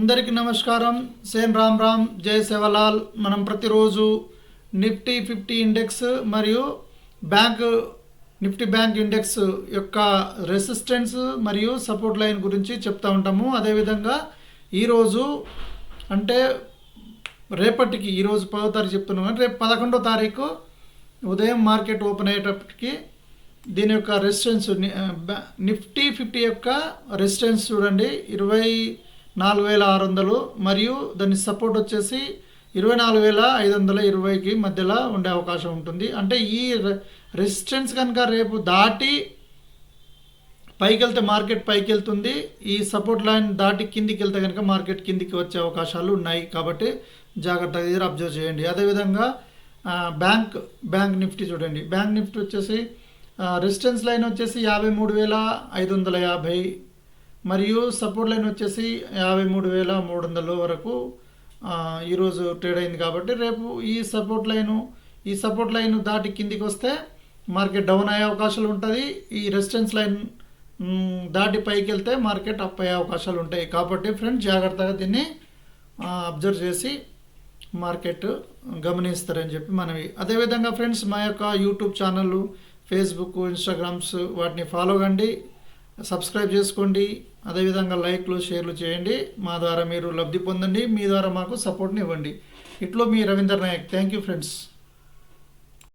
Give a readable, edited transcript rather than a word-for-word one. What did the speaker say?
అందరికీ నమస్కారం. సేన్ రామ్ రామ్, జై సేవలాల్. మనం ప్రతిరోజు నిఫ్టీ 50 ఇండెక్స్ మరియు నిఫ్టీ బ్యాంక్ ఇండెక్స్ యొక్క రెసిస్టెన్స్ మరియు సపోర్ట్ లైన్ గురించి చెప్తూ ఉంటాము. అదేవిధంగా ఈరోజు అంటే రేపటికి, ఈరోజు 10వ తారీఖు చెప్తున్నాం కానీ రేపు 11వ తారీఖు ఉదయం మార్కెట్ ఓపెన్ అయ్యేటప్పటికి దీని యొక్క రెసిస్టెన్స్ నిఫ్టీ 50 యొక్క రెసిస్టెన్స్ చూడండి 24,600 మరియు దాని సపోర్ట్ వచ్చేసి 24,520కి మధ్యలో ఉండే అవకాశం ఉంటుంది. అంటే ఈ రెసిస్టెన్స్ కనుక రేపు దాటి పైకి వెళ్తే మార్కెట్ పైకి వెళ్తుంది, ఈ సపోర్ట్ లైన్ దాటి కిందికి వెళ్తే కనుక మార్కెట్ కిందికి వచ్చే అవకాశాలు ఉన్నాయి. కాబట్టి జాగ్రత్తగా ఇది అబ్జర్వ్ చేయండి. అదేవిధంగా బ్యాంక్ నిఫ్టీ చూడండి. బ్యాంక్ నిఫ్టీ వచ్చేసి రెసిస్టెన్స్ లైన్ వచ్చేసి 53,550 మరియు సపోర్ట్ లైన్ వచ్చేసి 53,300 వరకు ఈరోజు ట్రేడ్ అయింది. కాబట్టి రేపు ఈ సపోర్ట్ లైన్ దాటి కిందికి వస్తే మార్కెట్ డౌన్ అయ్యే అవకాశాలు ఉంటుంది. ఈ రెసిస్టెన్స్ లైన్ దాటి పైకి వెళ్తే మార్కెట్ అప్ అయ్యే అవకాశాలు ఉంటాయి. కాబట్టి ఫ్రెండ్స్ జాగ్రత్తగా దీన్ని అబ్జర్వ్ చేసి మార్కెట్ గమనిస్తారని చెప్పి మనవి. అదేవిధంగా ఫ్రెండ్స్ మా యొక్క యూట్యూబ్ ఛానల్, ఫేస్బుక్, ఇన్స్టాగ్రామ్స్ వాటిని ఫాలో కండి, సబ్స్క్రైబ్ చేసుకోండి. అదేవిధంగా లైక్లు, షేర్లు చేయండి. మా ద్వారా మీరు లబ్ధి పొందండి, మీ ద్వారా మాకు సపోర్ట్ని ఇవ్వండి. ఇట్లో మీ Ravinder Nayak. Thank you friends.